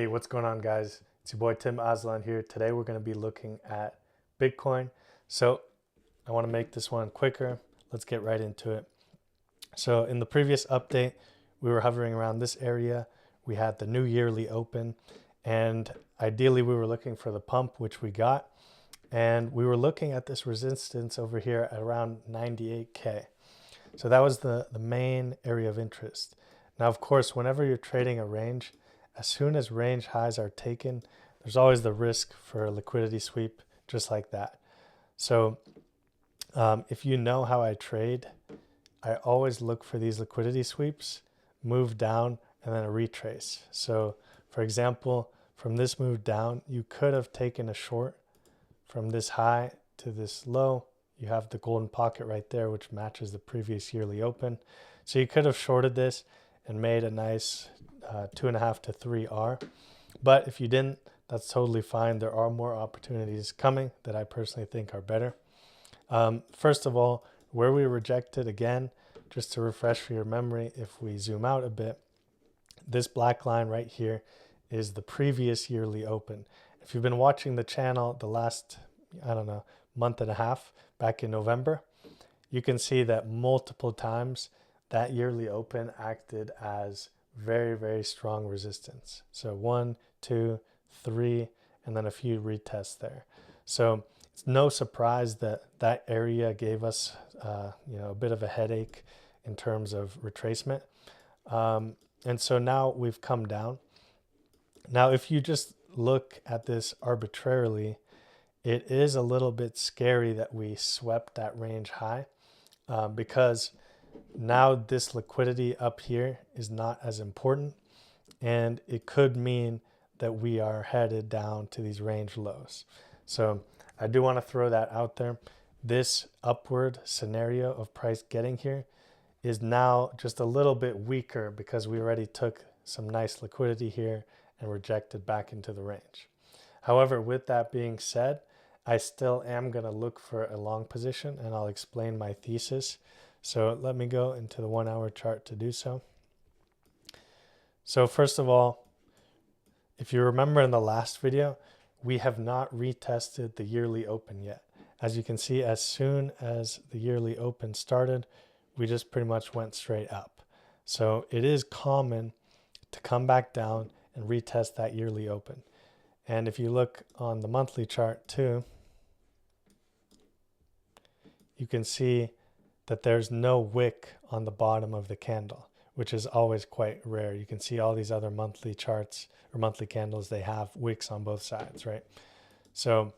Hey, what's going on, guys? It's your boy Tim Aslan here. Today we're going to be looking at Bitcoin. So I want to make this one quicker. Let's get right into it. So in the previous update, we were hovering around this area. We had the new yearly open, and ideally we were looking for the pump, which we got. And we were looking at this resistance over here at around 98K. So that was the main area of interest. Now, of course, whenever you're trading a range, as soon as range highs are taken, there's always the risk for a liquidity sweep just like that. So if you know how I trade, I always look for these liquidity sweeps, move down, and then a retrace. So for example, from this move down, you could have taken a short from this high to this low. You have the golden pocket right there, which matches the previous yearly open. So you could have shorted this and made a nice 2.5 to 3 R. But if you didn't, that's totally fine. There are more opportunities coming that I personally think are better. First of all, where we rejected again, just to refresh for your memory, if we zoom out a bit, this black line right here is the previous yearly open. If you've been watching the channel the last, I don't know, month and a half back in November, you can see that multiple times that yearly open acted as very, very strong resistance. So 1, 2, 3, and then a few retests there. So it's no surprise that that area gave us, a bit of a headache in terms of retracement. And so now we've come down. Now, if you just look at this arbitrarily, it is a little bit scary that we swept that range high because now this liquidity up here is not as important, and it could mean that we are headed down to these range lows. So I do want to throw that out there. This upward scenario of price getting here is now just a little bit weaker because we already took some nice liquidity here and rejected back into the range. However, with that being said, I still am going to look for a long position, and I'll explain my thesis. So let me go into the 1 hour chart to do so. So first of all, if you remember in the last video, we have not retested the yearly open yet. As you can see, as soon as the yearly open started, we just pretty much went straight up. So it is common to come back down and retest that yearly open. And if you look on the monthly chart too, you can see that there's no wick on the bottom of the candle, which is always quite rare. You can see all these other monthly charts or monthly candles, they have wicks on both sides, right? So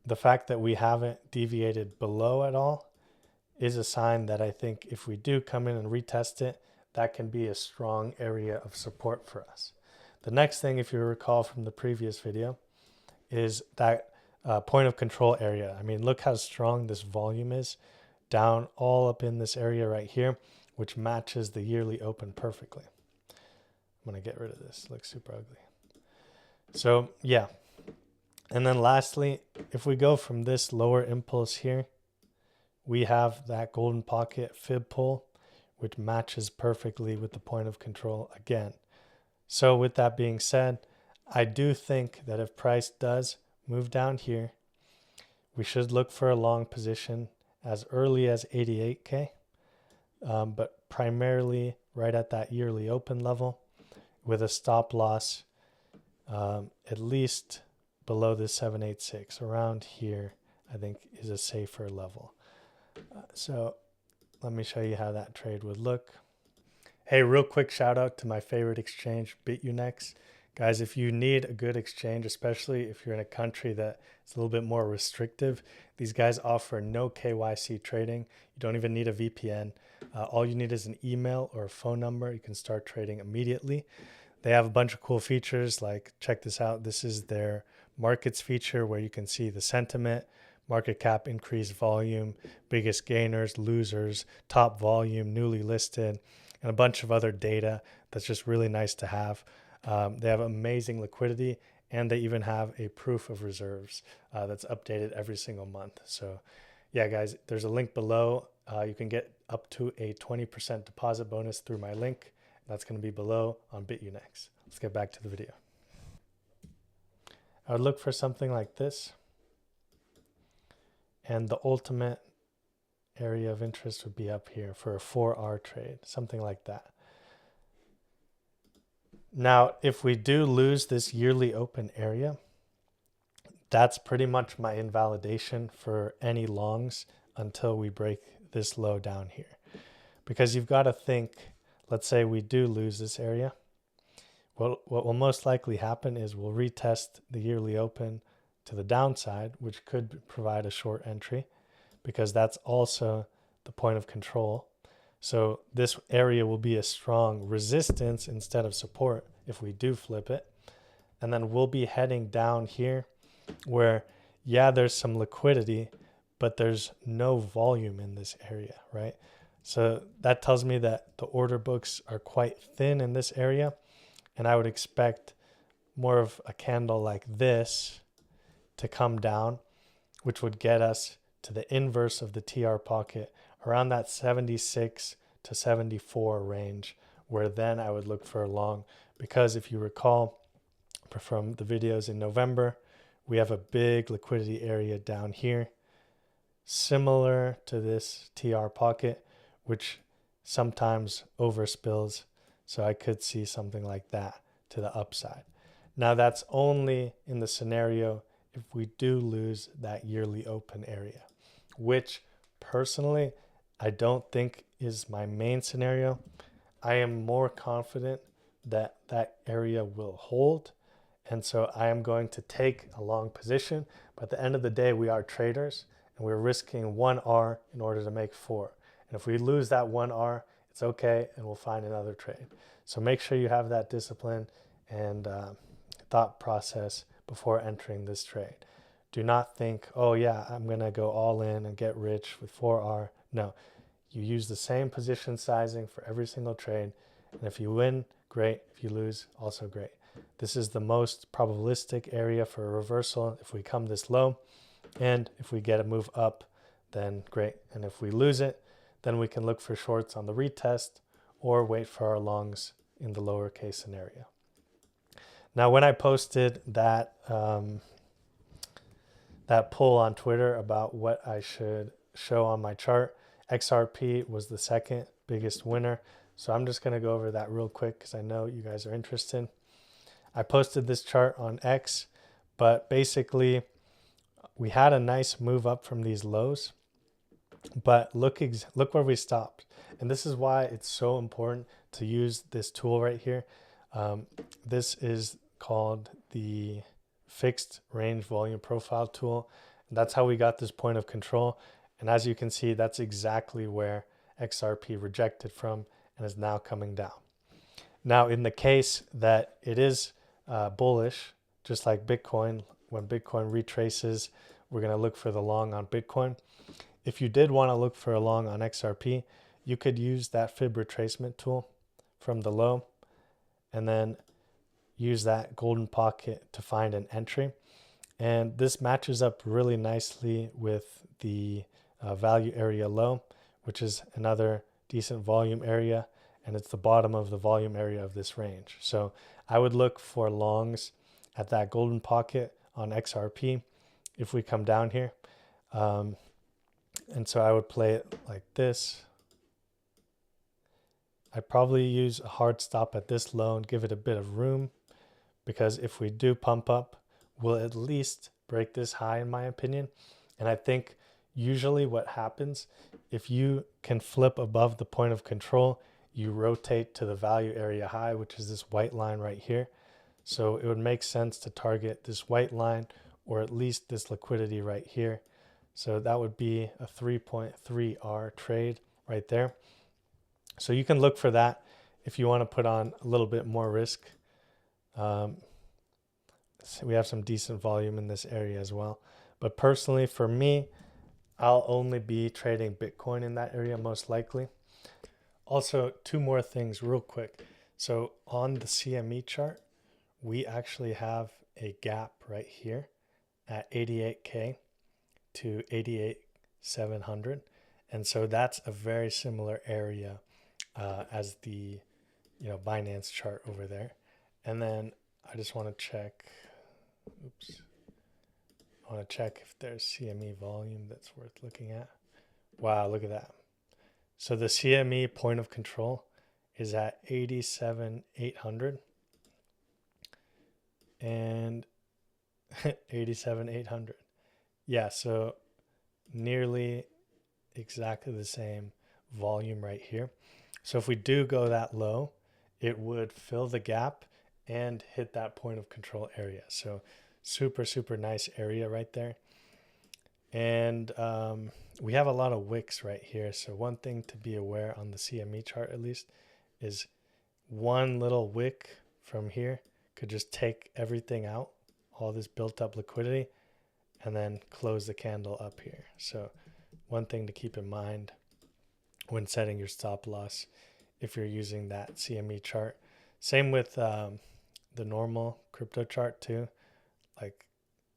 the fact that we haven't deviated below at all is a sign that I think if we do come in and retest it, that can be a strong area of support for us. The next thing, if you recall from the previous video, is that point of control area. I mean, look how strong this volume is down all up in this area right here, which matches the yearly open perfectly. I'm going to get rid of this. It looks super ugly. So yeah. And then lastly, if we go from this lower impulse here, we have that golden pocket fib pull, which matches perfectly with the point of control again. So with that being said, I do think that if price does move down here, we should look for a long position as early as 88K, but primarily right at that yearly open level with a stop loss at least below the 786. Around here, I think, is a safer level. So let me show you how that trade would look. Hey, real quick shout out to my favorite exchange, BitUnex. Guys, if you need a good exchange, especially if you're in a country that is a little bit more restrictive, these guys offer no KYC trading. You don't even need a VPN. All you need is an email or a phone number. You can start trading immediately. They have a bunch of cool features, like check this out. This is their markets feature where you can see the sentiment, market cap, increased volume, biggest gainers, losers, top volume, newly listed, and a bunch of other data that's just really nice to have. They have amazing liquidity, and they even have a proof of reserves that's updated every single month. So yeah, guys, there's a link below. You can get up to a 20% deposit bonus through my link, That's going to be below on BitUnex. Let's get back to the video. I would look for something like this. And the ultimate area of interest would be up here for a 4R trade, something like that. Now, if we do lose this yearly open area, that's pretty much my invalidation for any longs until we break this low down here. Because you've got to think, let's say we do lose this area. Well, what will most likely happen is we'll retest the yearly open to the downside, which could provide a short entry because that's also the point of control. So this area will be a strong resistance instead of support if we do flip it. And then we'll be heading down here where, yeah, there's some liquidity, but there's no volume in this area, right? So that tells me that the order books are quite thin in this area. And I would expect more of a candle like this to come down, which would get us to the inverse of the TR pocket around that 76 to 74 range, where then I would look for a long. Because if you recall from the videos in November, we have a big liquidity area down here, similar to this TR pocket, which sometimes overspills. So I could see something like that to the upside. Now that's only in the scenario if we do lose that yearly open area, which personally, I don't think is my main scenario. I am more confident that that area will hold. And so I am going to take a long position. But at the end of the day, we are traders and we're risking 1R in order to make 4. And if we lose that 1R, it's okay, and we'll find another trade. So make sure you have that discipline and thought process before entering this trade. Do not think, oh yeah, I'm gonna go all in and get rich with 4R. No, you use the same position sizing for every single trade. And if you win, great. If you lose, also great. This is the most probabilistic area for a reversal if we come this low. And if we get a move up, then great. And if we lose it, then we can look for shorts on the retest or wait for our longs in the lower case scenario. Now, when I posted that that poll on Twitter about what I should show on my chart, XRP was the second biggest winner. So I'm just going to go over that real quick because I know you guys are interested. I posted this chart on X, but basically we had a nice move up from these lows. But look where we stopped. And this is why it's so important to use this tool right here. This is called the Fixed Range Volume Profile tool. And that's how we got this point of control. And as you can see, that's exactly where XRP rejected from and is now coming down. Now, in the case that it is bullish, just like Bitcoin, when Bitcoin retraces, we're going to look for the long on Bitcoin. If you did want to look for a long on XRP, you could use that fib retracement tool from the low and then use that golden pocket to find an entry. And this matches up really nicely with the value area low, which is another decent volume area, and it's the bottom of the volume area of this range. So I would look for longs at that golden pocket on XRP if we come down here. And so I would play it like this. I'd probably use a hard stop at this low and give it a bit of room, because if we do pump up, we'll at least break this high, in my opinion. And I think usually what happens, if you can flip above the point of control, you rotate to the value area high, which is this white line right here. So it would make sense to target this white line or at least this liquidity right here. So that would be a 3.3R trade right there. So you can look for that if you want to put on a little bit more risk. So we have some decent volume in this area as well. But personally, for me, I'll only be trading Bitcoin in that area most likely. Also, two more things real quick. So on the CME chart, we actually have a gap right here at 88K to 88,700. And so that's a very similar area as the Binance chart over there. And then I just want to check, I want to check if there's CME volume that's worth looking at. Wow, look at that. So the CME point of control is at 87,800 and 87,800. Yeah, so nearly exactly the same volume right here. So if we do go that low, it would fill the gap and hit that point of control area. So super, super nice area right there. And we have a lot of wicks right here. So one thing to be aware on the CME chart at least is one little wick from here could just take everything out, all this built up liquidity, and then close the candle up here. So one thing to keep in mind when setting your stop loss if you're using that CME chart. Same with the normal crypto chart too. Like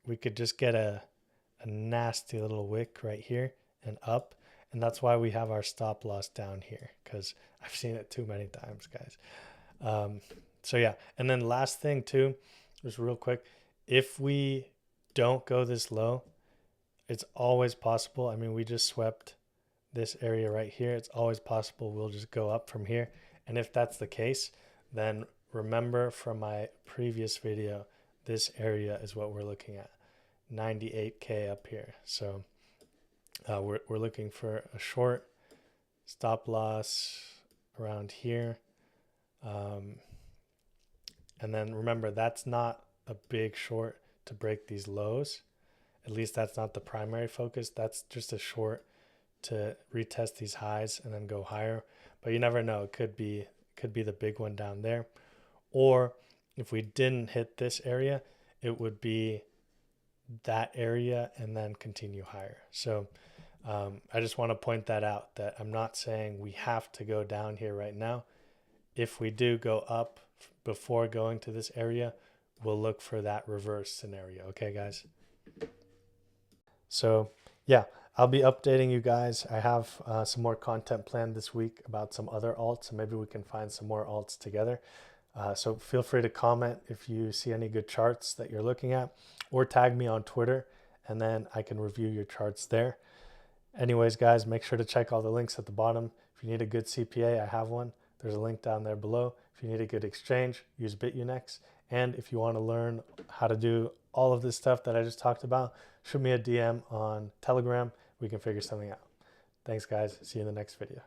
we could just get a nasty little wick right here and up, and that's why we have our stop loss down here, because I've seen it too many times, guys. So yeah, and then last thing too, just real quick, if we don't go this low, it's always possible. I mean, we just swept this area right here. It's always possible we'll just go up from here. And if that's the case, then remember from my previous video, this area is what we're looking at, 98K up here. So we're looking for a short stop loss around here. And then remember, that's not a big short to break these lows. At least that's not the primary focus. That's just a short to retest these highs and then go higher. But you never know. It could be the big one down there. Or if we didn't hit this area, it would be that area and then continue higher. So I just want to point that out, that I'm not saying we have to go down here right now. If we do go up before going to this area, we'll look for that reverse scenario. Okay, guys? So yeah, I'll be updating you guys. I have some more content planned this week about some other alts, and maybe we can find some more alts together. So feel free to comment if you see any good charts that you're looking at, or tag me on Twitter, and then I can review your charts there. Anyways, guys, make sure to check all the links at the bottom. If you need a good CPA, I have one. There's a link down there below. If you need a good exchange, use BitUnex. And if you want to learn how to do all of this stuff that I just talked about, shoot me a DM on Telegram. We can figure something out. Thanks, guys. See you in the next video.